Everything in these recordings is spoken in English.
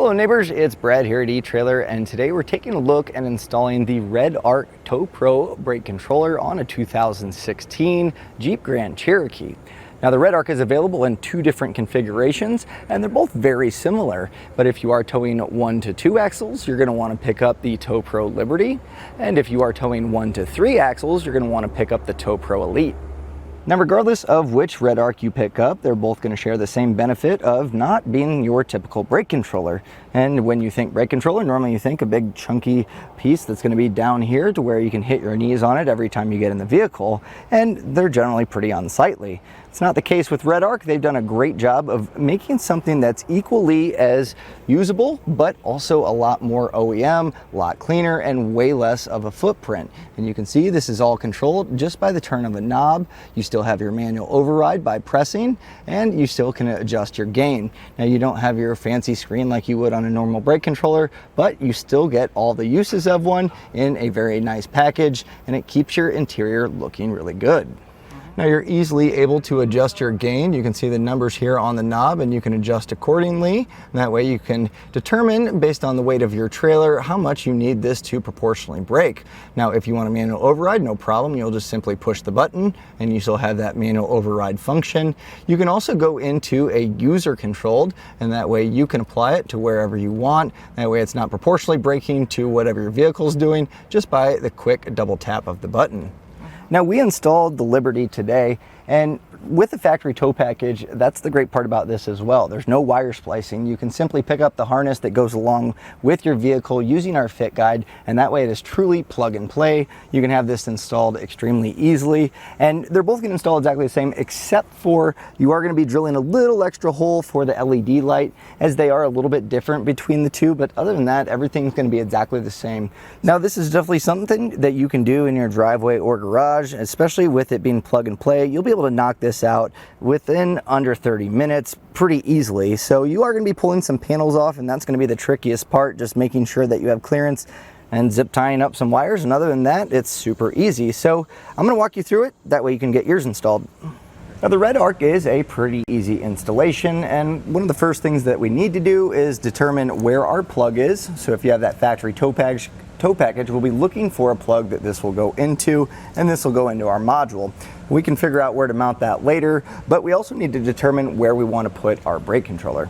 Hello neighbors, it's Brad here at eTrailer, and today we're taking a look at installing the REDARC Tow-Pro Brake Controller on a 2016 Jeep Grand Cherokee. Now the REDARC is available in two different configurations, and they're both very similar, but if you are towing 1 to 2 axles, you're going to want to pick up the Tow-Pro Liberty, and if you are towing 1 to 3 axles, you're going to want to pick up the Tow-Pro Elite. Now, regardless of which REDARC you pick up, they're both going to share the same benefit of not being your typical brake controller. And when you think brake controller, normally you think a big chunky piece that's going to be down here to where you can hit your knees on it every time you get in the vehicle, and they're generally pretty unsightly. It's not the case with REDARC. They've done a great job of making something that's equally as usable, but also a lot more OEM, a lot cleaner, and way less of a footprint. And you can see this is all controlled just by the turn of a knob. You still have your manual override by pressing, and you still can adjust your gain. Now, you don't have your fancy screen like you would on a normal brake controller, but you still get all the uses of one in a very nice package, and it keeps your interior looking really good. Now you're easily able to adjust your gain. You can see the numbers here on the knob, and you can adjust accordingly. And that way you can determine, based on the weight of your trailer, how much you need this to proportionally brake. Now if you want a manual override, no problem. You'll just simply push the button and you still have that manual override function. You can also go into a user controlled, and that way you can apply it to wherever you want. That way it's not proportionally braking to whatever your vehicle's doing just by the quick double tap of the button. Now, we installed the Liberty today, and with the factory tow package, that's the great part about this as well. There's no wire splicing. You can simply pick up the harness that goes along with your vehicle using our fit guide, and that way it is truly plug and play. You can have this installed extremely easily, and they're both going to install exactly the same, except for you are going to be drilling a little extra hole for the LED light, as they are a little bit different between the two, but other than that, everything's going to be exactly the same. Now, this is definitely something that you can do in your driveway or garage, especially with it being plug and play. You'll be able to knock this out within under 30 minutes pretty easily. So you are going to be pulling some panels off, and that's going to be the trickiest part, just making sure that you have clearance and zip tying up some wires, and other than that, it's super easy. So I'm going to walk you through it, that way you can get yours installed. Now, the REDARC is a pretty easy installation, and one of the first things that we need to do is determine where our plug is. So if you have that factory tow package, we'll be looking for a plug that this will go into, and this will go into our module. We can figure out where to mount that later, but we also need to determine where we want to put our brake controller.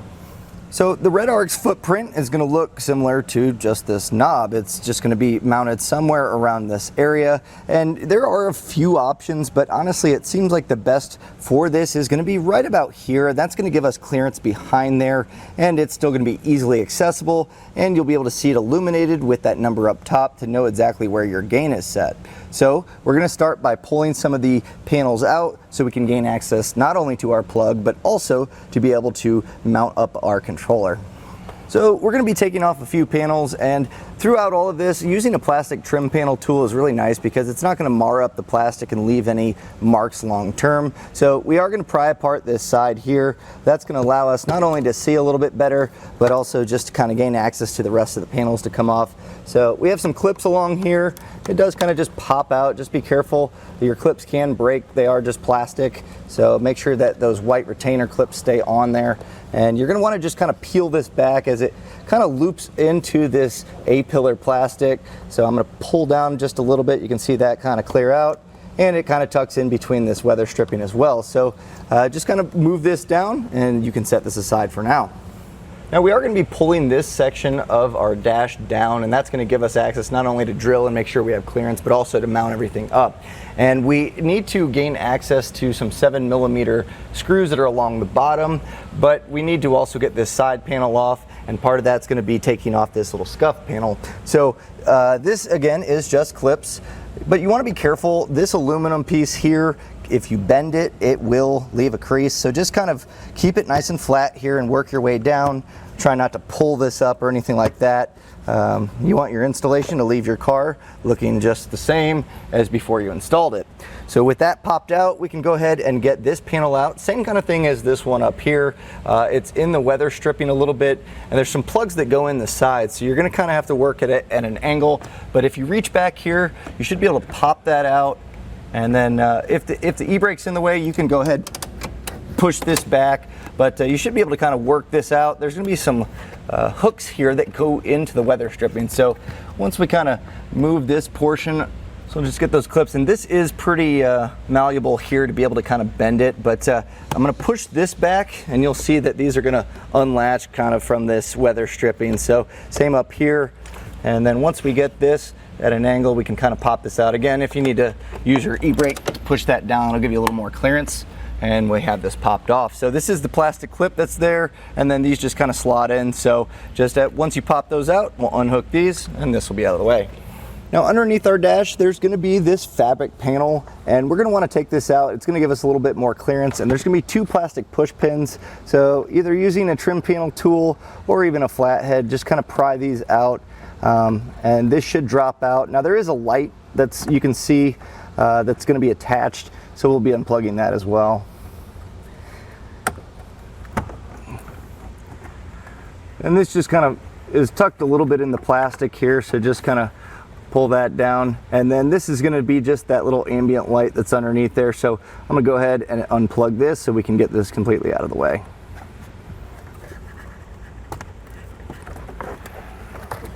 So the REDARC's footprint is going to look similar to just this knob. It's just going to be mounted somewhere around this area, and there are a few options, but honestly it seems like the best for this is going to be right about here. That's going to give us clearance behind there, and it's still going to be easily accessible, and you'll be able to see it illuminated with that number up top to know exactly where your gain is set. So we're going to start by pulling some of the panels out so we can gain access not only to our plug, but also to be able to mount up our controller. So we're going to be taking off a few panels, and throughout all of this, using a plastic trim panel tool is really nice because it's not going to mar up the plastic and leave any marks long term. So we are going to pry apart this side here. That's going to allow us not only to see a little bit better, but also just to kind of gain access to the rest of the panels to come off. So we have some clips along here. It does kind of just pop out. Just be careful. Your clips can break. They are just plastic. So make sure that those white retainer clips stay on there. And you're going to want to just kind of peel this back as it kind of loops into this A-pillar plastic. So I'm going to pull down just a little bit. You can see that kind of clear out, and it kind of tucks in between this weather stripping as well. So just kind of move this down, and you can set this aside for now. Now we are going to be pulling this section of our dash down, and that's going to give us access not only to drill and make sure we have clearance, but also to mount everything up. And we need to gain access to some 7mm screws that are along the bottom, but we need to also get this side panel off, and part of that's going to be taking off this little scuff panel. So this again is just clips, but you want to be careful. This aluminum piece here, if you bend it, it will leave a crease. So just kind of keep it nice and flat here and work your way down. Try not to pull this up or anything like that. You want your installation to leave your car looking just the same as before you installed it. So with that popped out, we can go ahead and get this panel out. Same kind of thing as this one up here. It's in the weather stripping a little bit, and there's some plugs that go in the side, so you're going to kind of have to work at it at an angle. But if you reach back here, you should be able to pop that out. And then if the e-brake's in the way, you can go ahead, push this back, but you should be able to kind of work this out. There's going to be some hooks here that go into the weather stripping. So once we kind of move this portion, so just get those clips, and this is pretty malleable here to be able to kind of bend it, but I'm going to push this back and you'll see that these are going to unlatch kind of from this weather stripping. So same up here, and then once we get this at an angle, we can kind of pop this out. Again, if you need to use your e-brake, push that down, it'll give you a little more clearance, and we have this popped off. So this is the plastic clip that's there, and then these just kind of slot in. So just once you pop those out, we'll unhook these and this will be out of the way. Now underneath our dash, there's going to be this fabric panel, and we're going to want to take this out. It's going to give us a little bit more clearance, and there's going to be 2 plastic push pins. So either using a trim panel tool or even a flathead, just kind of pry these out, and this should drop out. Now there is a light that's, you can see, that's going to be attached, so we'll be unplugging that as well. And this just kind of is tucked a little bit in the plastic here, so just kind of pull that down, and then this is going to be just that little ambient light that's underneath there. So I'm going to go ahead and unplug this so we can get this completely out of the way.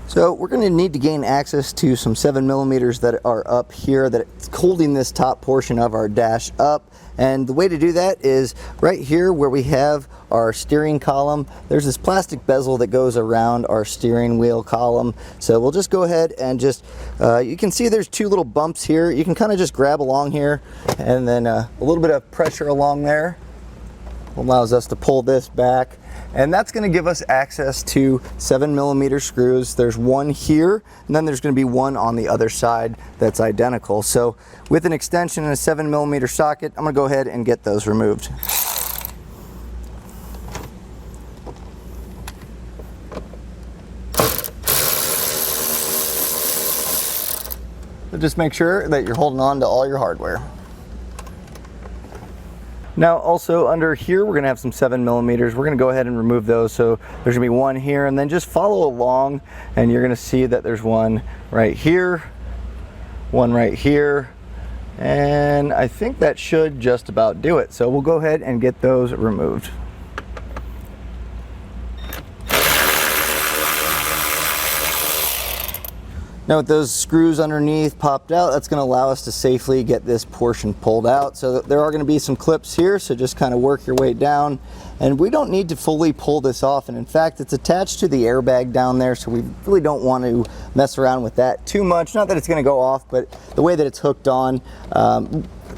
So we're going to need to gain access to some 7mm that are up here that's holding this top portion of our dash up. And the way to do that is right here where we have our steering column. There's this plastic bezel that goes around our steering wheel column. So we'll just go ahead and just, you can see there's 2 little bumps here. You can kind of just grab along here, and then a little bit of pressure along there allows us to pull this back. And that's going to give us access to 7mm screws. There's 1 here, and then there's going to be 1 on the other side that's identical. So with an extension and a 7mm socket, I'm going to go ahead and get those removed. So just make sure that you're holding on to all your hardware. Now also under here, we're going to have some 7mm. We're going to go ahead and remove those. So there's going to be 1 here, and then just follow along and you're going to see that there's 1 right here, 1 right here, and I think that should just about do it. So we'll go ahead and get those removed. Now with those screws underneath popped out, that's going to allow us to safely get this portion pulled out. So there are going to be some clips here, so just kind of work your way down. And we don't need to fully pull this off, and in fact it's attached to the airbag down there, so we really don't want to mess around with that too much. Not that it's going to go off, but the way that it's hooked on,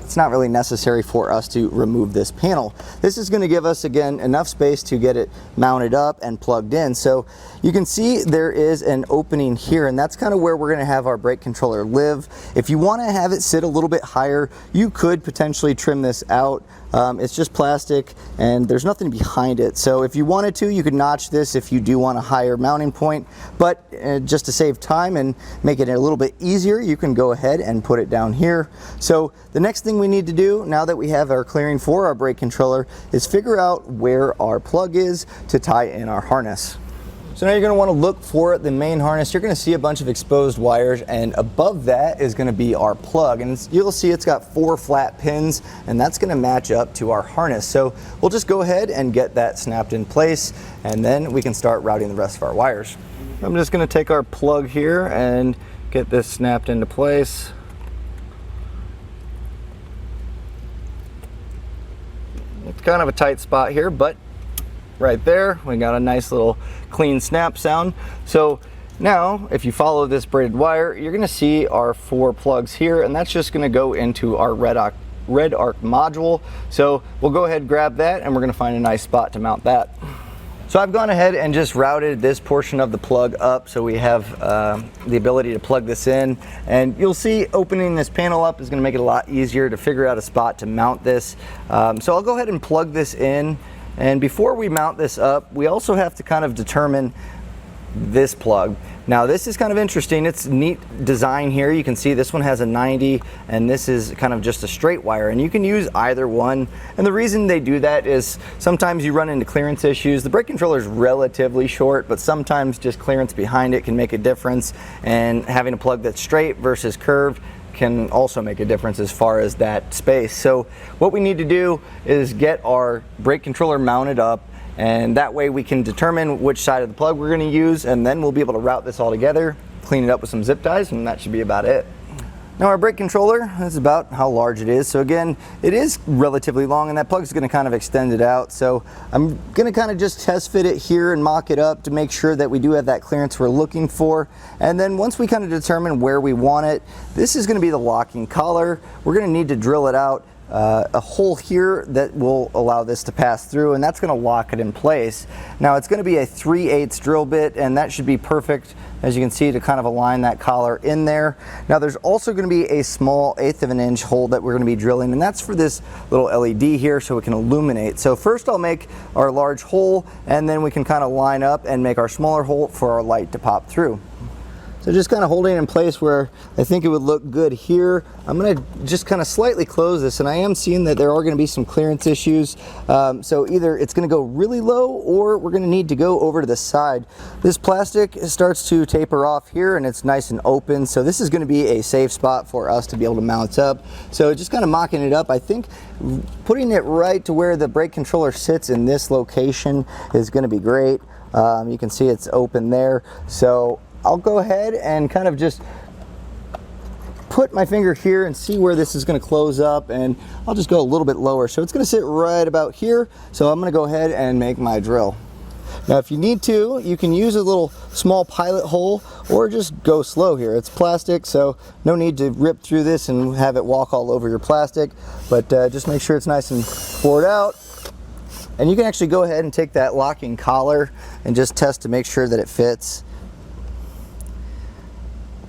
it's not really necessary for us to remove this panel. This is going to give us, again, enough space to get it mounted up and plugged in. So you can see there is an opening here, and that's kind of where we're going to have our brake controller live. If you want to have it sit a little bit higher, you could potentially trim this out. It's just plastic and there's nothing behind it. So if you wanted to, you could notch this if you do want a higher mounting point, but just to save time and make it a little bit easier, you can go ahead and put it down here. So the next thing we need to do, now that we have our clearing for our brake controller, is figure out where our plug is to tie in our harness. So now you're going to want to look for the main harness. You're going to see a bunch of exposed wires, and above that is going to be our plug. And you'll see it's got 4 flat pins, and that's going to match up to our harness. So we'll just go ahead and get that snapped in place, and then we can start routing the rest of our wires. I'm just going to take our plug here and get this snapped into place. It's kind of a tight spot here, but right there, we got a nice little clean snap sound. So now, if you follow this braided wire, you're going to see our 4 plugs here, and that's just going to go into our REDARC module. So we'll go ahead and grab that, and we're going to find a nice spot to mount that. So I've gone ahead and just routed this portion of the plug up so we have the ability to plug this in, and you'll see opening this panel up is going to make it a lot easier to figure out a spot to mount this. So I'll go ahead and plug this in. And before we mount this up, we also have to kind of determine this plug. Now this is kind of interesting. It's neat design here. You can see this one has a 90 and this is kind of just a straight wire, and you can use either one. And the reason they do that is sometimes you run into clearance issues. The brake controller is relatively short, but sometimes just clearance behind it can make a difference, and having a plug that's straight versus curved can also make a difference as far as that space. So what we need to do is get our brake controller mounted up, And that way we can determine which side of the plug we're going to use, and then we'll be able to route this all together, clean it up with some zip ties, and that should be about it. Now our brake controller is about how large it is. So again, it is relatively long, and that plug is going to kind of extend it out. So I'm going to kind of just test fit it here and mock it up to make sure that we do have that clearance we're looking for. And then once we kind of determine where we want it, this is going to be the locking collar. We're going to need to drill it out. A hole here that will allow this to pass through, and that's going to lock it in place. Now it's going to be a 3/8 drill bit, and that should be perfect, as you can see, to kind of align that collar in there. Now there's also going to be a small 1/8 of an inch hole that we're going to be drilling, and that's for this little LED here so it can illuminate. So first I'll make our large hole, and then we can kind of line up and make our smaller hole for our light to pop through. So just kind of holding it in place where I think it would look good here. I'm going to just kind of slightly close this, and I am seeing that there are going to be some clearance issues. So either it's going to go really low, or we're going to need to go over to the side. This plastic starts to taper off here, and it's nice and open. So this is going to be a safe spot for us to be able to mount up. So just kind of mocking it up, I think putting it right to where the brake controller sits in this location is going to be great. You can see it's open there. So I'll go ahead and kind of just put my finger here and see where this is going to close up, and I'll just go a little bit lower. So it's going to sit right about here. So I'm going to go ahead and make my drill. Now if you need to, you can use a little small pilot hole or just go slow here. It's plastic, so no need to rip through this and have it walk all over your plastic, but just make sure it's nice and poured out. And you can actually go ahead and take that locking collar and just test to make sure that it fits.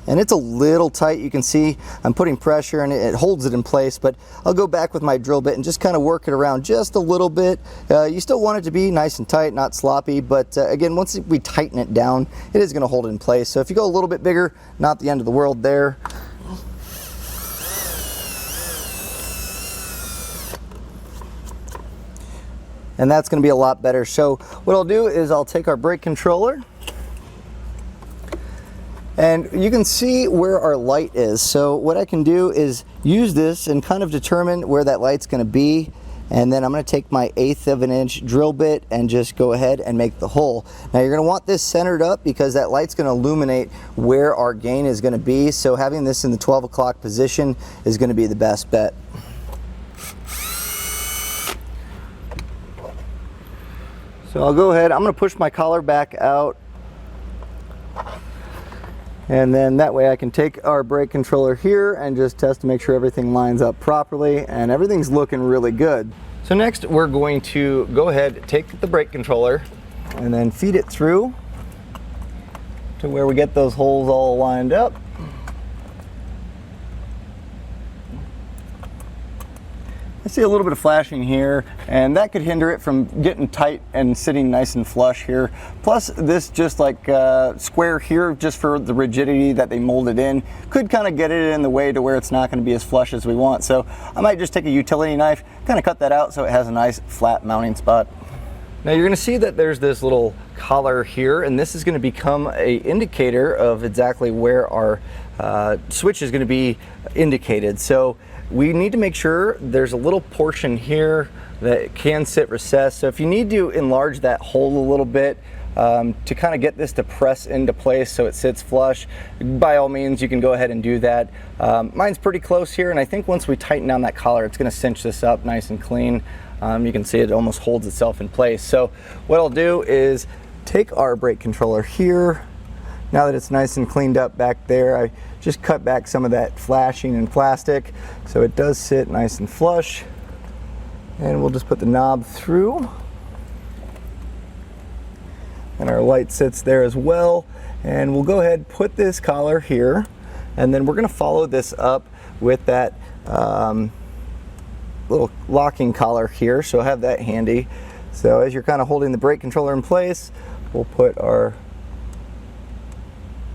And it's a little tight. You can see I'm putting pressure and it holds it in place, but I'll go back with my drill bit and just kind of work it around just a little bit. You still want it to be nice and tight, not sloppy, but again, once we tighten it down, it is going to hold it in place. So if you go a little bit bigger, not the end of the world there. And that's going to be a lot better. So what I'll do is I'll take our brake controller, and you can see where our light is. So what I can do is use this and kind of determine where that light's going to be, and then I'm going to take my 1/8 of an inch drill bit and just go ahead and make the hole. Now you're going to want this centered up because that light's going to illuminate where our gain is going to be. So having this in the 12 o'clock position is going to be the best bet. So I'll go ahead, I'm going to push my collar back out, and then that way I can take our brake controller here and just test to make sure everything lines up properly, and everything's looking really good. So next we're going to go ahead, take the brake controller and then feed it through to where we get those holes all lined up. I see a little bit of flashing here, and that could hinder it from getting tight and sitting nice and flush here. Plus this just like square here, just for the rigidity that they molded in, could kind of get it in the way to where it's not going to be as flush as we want. So I might just take a utility knife, kind of cut that out so it has a nice flat mounting spot. Now you're going to see that there's this little collar here, and this is going to become an indicator of exactly where our switch is going to be indicated. So we need to make sure there's a little portion here that can sit recessed. So if you need to enlarge that hole a little bit to kind of get this to press into place so it sits flush, by all means you can go ahead and do that. Mine's pretty close here, and I think once we tighten down that collar, it's going to cinch this up nice and clean. You can see it almost holds itself in place. So what I'll do is take our brake controller here. Now that it's nice and cleaned up back there, I just cut back some of that flashing and plastic so it does sit nice and flush. And we'll just put the knob through. And our light sits there as well. And we'll go ahead and put this collar here, and then we're going to follow this up with that little locking collar here, so have that handy. So as you're kind of holding the brake controller in place, we'll put our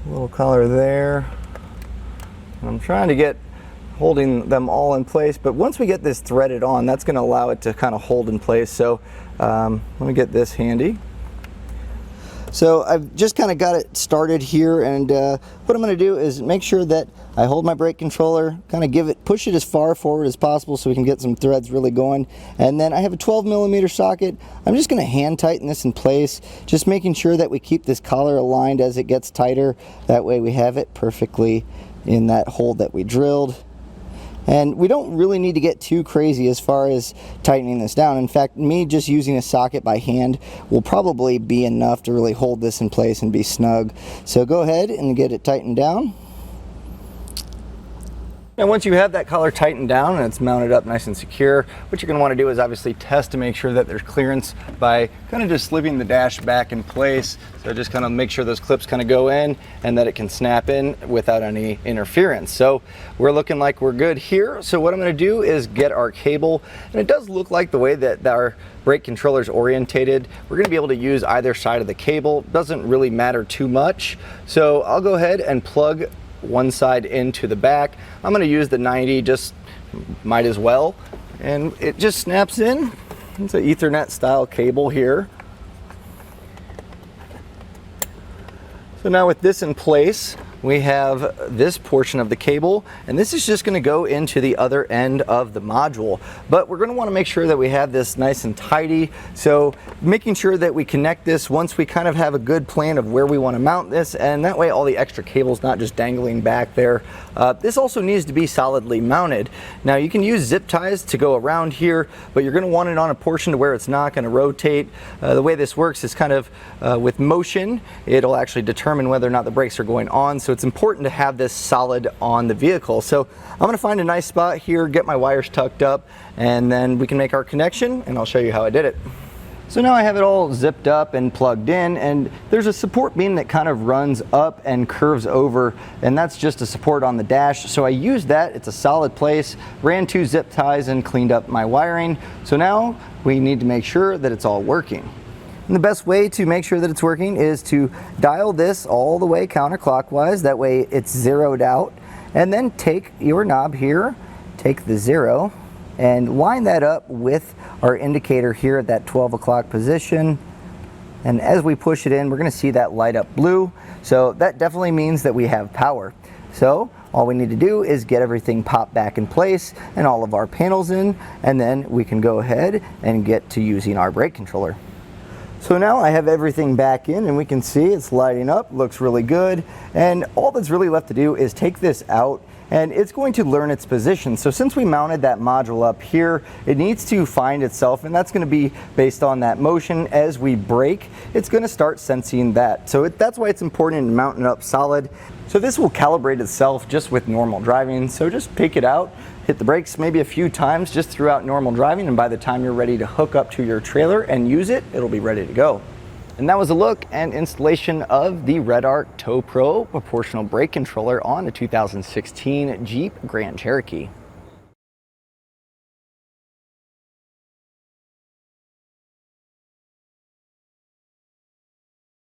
little collar there. I'm trying to get holding them all in place, but once we get this threaded on, that's going to allow it to kind of hold in place. So let me get this handy. So I've just kind of got it started here, and what I'm going to do is make sure that I hold my brake controller, kind of push it as far forward as possible so we can get some threads really going. And then I have a 12mm socket. I'm just going to hand tighten this in place, just making sure that we keep this collar aligned as it gets tighter. That way we have it perfectly in that hole that we drilled. And we don't really need to get too crazy as far as tightening this down. In fact, me just using a socket by hand will probably be enough to really hold this in place and be snug. So go ahead and get it tightened down. And once you have that collar tightened down and it's mounted up nice and secure, what you're going to want to do is obviously test to make sure that there's clearance by kind of just slipping the dash back in place. So just kind of make sure those clips kind of go in and that it can snap in without any interference. So we're looking like we're good here. So what I'm going to do is get our cable, and it does look like the way that our brake controller is orientated, we're going to be able to use either side of the cable. Doesn't really matter too much. So I'll go ahead and plug one side into the back. I'm going to use the 90, just might as well, and it just snaps in. It's an Ethernet style cable here. So now with this in place, we have this portion of the cable, and this is just going to go into the other end of the module. But we're going to want to make sure that we have this nice and tidy, so making sure that we connect this once we kind of have a good plan of where we want to mount this, and that way all the extra cables not just dangling back there. This also needs to be solidly mounted. Now you can use zip ties to go around here, but you're going to want it on a portion to where it's not going to rotate. The way this works is kind of with motion. It'll actually determine whether or not the brakes are going on. So it's important to have this solid on the vehicle. So I'm going to find a nice spot here, get my wires tucked up, and then we can make our connection, and I'll show you how I did it. So now I have it all zipped up and plugged in, and there's a support beam that kind of runs up and curves over, and that's just a support on the dash. So I used that, it's a solid place, ran 2 zip ties and cleaned up my wiring. So now we need to make sure that it's all working. And the best way to make sure that it's working is to dial this all the way counterclockwise, that way it's zeroed out, and then take your knob here, take the 0, and line that up with our indicator here at that 12 o'clock position. And as we push it in, we're going to see that light up blue. So that definitely means that we have power. So all we need to do is get everything popped back in place and all of our panels in, and then we can go ahead and get to using our brake controller. So now I have everything back in, and we can see it's lighting up, looks really good. And all that's really left to do is take this out, and it's going to learn its position. So since we mounted that module up here, it needs to find itself, and that's going to be based on that motion. As we brake, it's going to start sensing that. So that's why it's important to mount it up solid. So this will calibrate itself just with normal driving. So just pick it out, hit the brakes maybe a few times just throughout normal driving, and by the time you're ready to hook up to your trailer and use it, it'll be ready to go. And that was a look and installation of the REDARC Tow-Pro proportional brake controller on a 2016 Jeep Grand Cherokee.